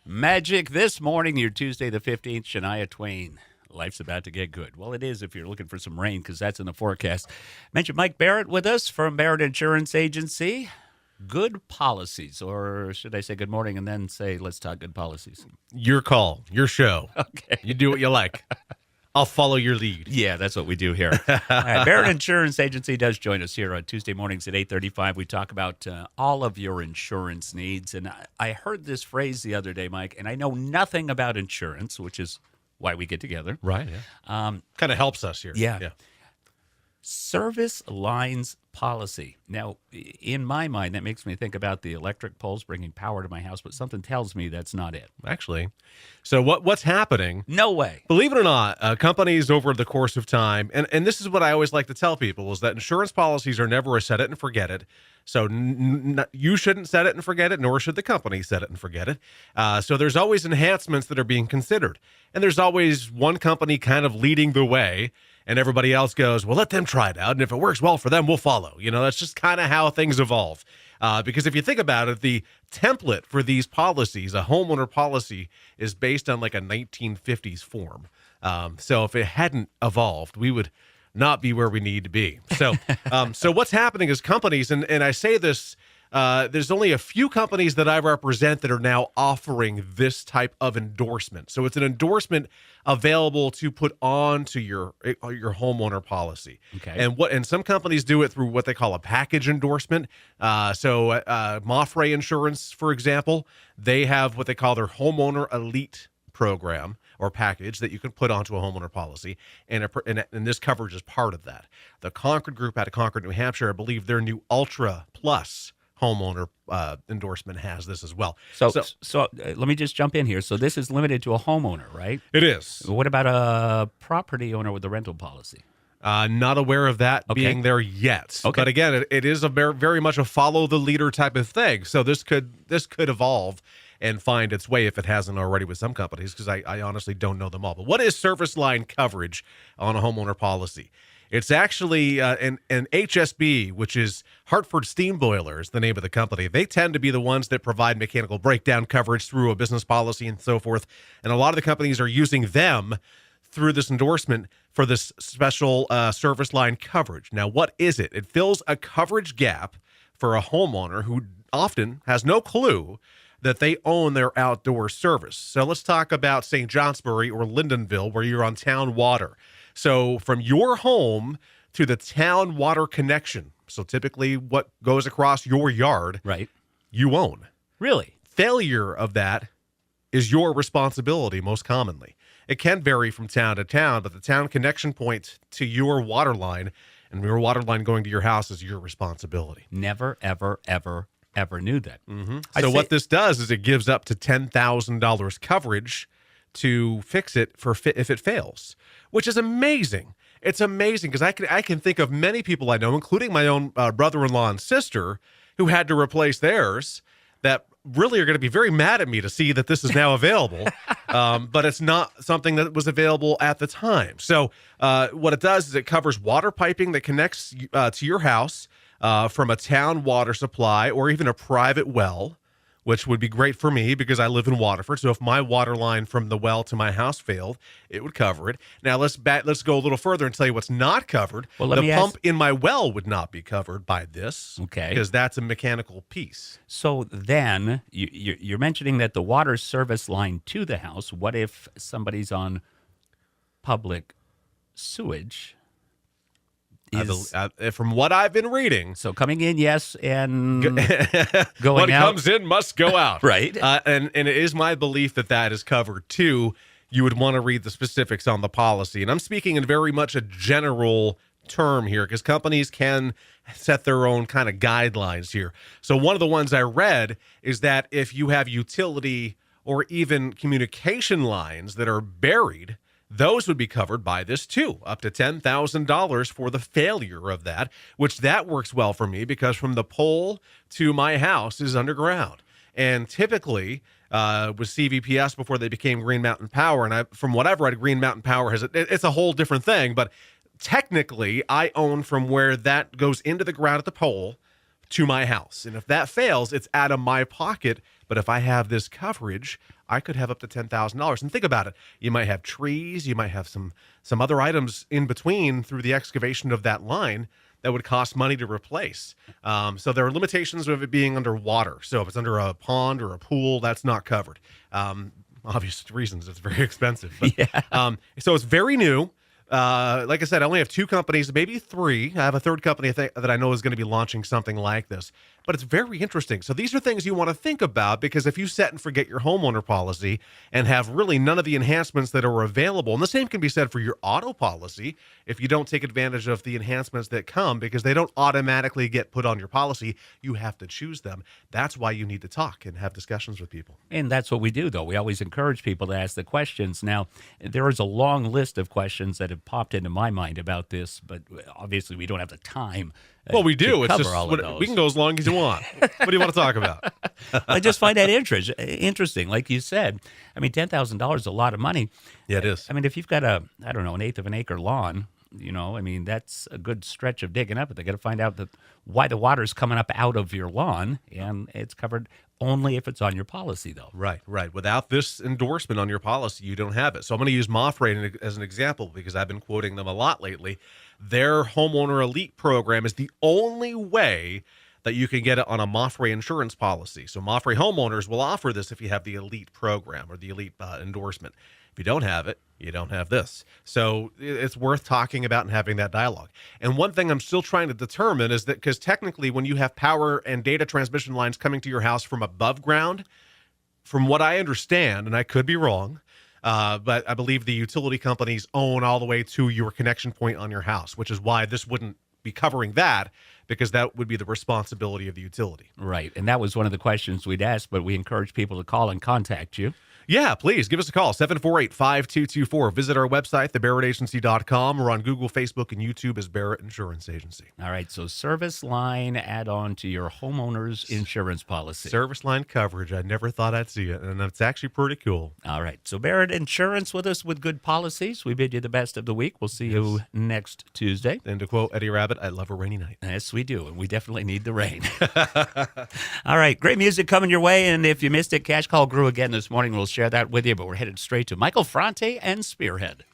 Magic this morning, your Tuesday the 15th, Shania Twain. Life's about to get good. Well, it is if you're looking for some rain because that's in the forecast. Mention Mike Barrett with us from Barrett Insurance Agency. Good policies, or should I say good morning and then say let's talk good policies? Your call, your show. Okay. You do what you like. I'll follow your lead. Yeah, that's what we do here. All right, Barrett Insurance Agency does join us here on Tuesday mornings at 8:35. We talk about all of your insurance needs. And I heard this phrase the other day, Mike, and I know nothing about insurance, which is why we get together. Right, yeah. Kind of helps us here. Yeah. Service lines policy. Now, in my mind, that makes me think about the electric poles bringing power to my house, but something tells me that's not it. Actually. So what's happening? No way. Believe it or not, companies over the course of time, and this is what I always like to tell people, is that insurance policies are never a set it and forget it. So you shouldn't set it and forget it, nor should the company set it and forget it. So there's always enhancements that are being considered. And there's always one company kind of leading the way, and everybody else goes, well, let them try it out. And if it works well for them, we'll follow. You know, that's just kind of how things evolve. Because if you think about it, the template for these policies, a homeowner policy, is based on like a 1950s form. So if it hadn't evolved, we would not be where we need to be. So so what's happening is companies, and I say this, there's only a few companies that I represent that are now offering this type of endorsement. So it's an endorsement available to put onto your homeowner policy. Okay. And some companies do it through what they call a package endorsement. So Mafre Insurance, for example, they have what they call their homeowner elite program or package that you can put onto a homeowner policy, and this coverage is part of that. The Concord Group out of Concord, New Hampshire, I believe their new Ultra Plus homeowner endorsement has this as well. So let me just jump in here. So this is limited to a homeowner, right? It is. What about a property owner with a rental policy? Not aware of that being there yet. Okay. But again, it is a very much a follow the leader type of thing. So this could evolve and find its way if it hasn't already with some companies, because I honestly don't know them all. But what is service line coverage on a homeowner policy? It's actually an HSB, which is Hartford Steam Boilers, the name of the company. They tend to be the ones that provide mechanical breakdown coverage through a business policy and so forth. And a lot of the companies are using them through this endorsement for this special service line coverage. Now, what is it? It fills a coverage gap for a homeowner who often has no clue that they own their outdoor service. So let's talk about St. Johnsbury or Lyndonville, where you're on town water. So from your home to the town water connection, so typically what goes across your yard, Right. you own. Really? Failure of that is your responsibility most commonly. It can vary from town to town, but the town connection point to your water line and your water line going to your house is your responsibility. Never, ever, ever, ever knew that. Mm-hmm. So what this does is it gives up to $10,000 coverage to fix it if it fails, which is amazing. It's amazing because I can think of many people I know, including my own brother-in-law and sister, who had to replace theirs, that really are going to be very mad at me to see that this is now available, but it's not something that was available at the time. So what it does is it covers water piping that connects to your house from a town water supply or even a private well, which would be great for me because I live in Waterford. So if my water line from the well to my house failed, it would cover it. Now let's go a little further and tell you what's not covered. Well, the pump in my well would not be covered by this. Okay. Because that's a mechanical piece. So then you're mentioning that the water service line to the house, what if somebody's on public sewage? From what I've been reading, So coming in, yes, and going what out. comes in must go out. Right. And it is my belief that is covered too. You would want to read the specifics on the policy. And I'm speaking in very much a general term here because companies can set their own kind of guidelines here. So one of the ones I read is that if you have utility or even communication lines that are buried, those would be covered by this too, up to $10,000 for the failure of that, which that works well for me because from the pole to my house is underground. And typically with CVPS before they became Green Mountain Power, and from what I've read, Green Mountain Power it's a whole different thing, but technically I own from where that goes into the ground at the pole to my house. And if that fails, it's out of my pocket But if I have this coverage, I could have up to $10,000. And think about it. You might have trees, you might have some other items in between through the excavation of that line that would cost money to replace. So there are limitations of it being underwater. So if it's under a pond or a pool, that's not covered. Obvious reasons, it's very expensive. But, Yeah. so it's very new. Like I said, I only have 2 companies, maybe 3. I have a 3rd company that I know is going to be launching something like this. But it's very interesting. So these are things you want to think about, because if you set and forget your homeowner policy and have really none of the enhancements that are available, and the same can be said for your auto policy, if you don't take advantage of the enhancements that come, because they don't automatically get put on your policy, you have to choose them. That's why you need to talk and have discussions with people. And that's what we do, though. We always encourage people to ask the questions. Now, there is a long list of questions that have popped into my mind about this, but obviously we don't have the time. Well, we do. To It's cover just all of those. we can go as long as you want. What do you want to talk about? I just find that interesting. Like you said, I mean, $10,000 is a lot of money. Yeah, it is. I mean, if you've got an eighth of an acre lawn, I mean, that's a good stretch of digging up. But they got to find out why the water's coming up out of your lawn, and it's covered only if it's on your policy, though. Right. Without this endorsement on your policy, you don't have it. So I'm going to use Mafre as an example, because I've been quoting them a lot lately. Their Homeowner Elite program is the only way that you can get it on a Mafre insurance policy. So Mafre homeowners will offer this if you have the Elite program or the Elite endorsement. If you don't have it, you don't have this. So it's worth talking about and having that dialogue. And one thing I'm still trying to determine is that, because technically when you have power and data transmission lines coming to your house from above ground, from what I understand, and I could be wrong, but I believe the utility companies own all the way to your connection point on your house, which is why this wouldn't be covering that, because that would be the responsibility of the utility. Right. And that was one of the questions we'd asked, but we encourage people to call and contact you. Yeah, please give us a call, 748-5224. Visit our website, thebarrettagency.com, or on Google, Facebook, and YouTube as Barrett Insurance Agency. All right. So service line add-on to your homeowner's insurance policy. Service line coverage. I never thought I'd see it, and it's actually pretty cool. All right. So Barrett Insurance with us with good policies. We bid you the best of the week. We'll see you next Tuesday. And to quote Eddie Rabbit, I love a rainy night. Yes, we do. And we definitely need the rain. All right. Great music coming your way. And if you missed it, Cash Call grew again this morning. We'll share that with you, but we're headed straight to Michael Franti and Spearhead.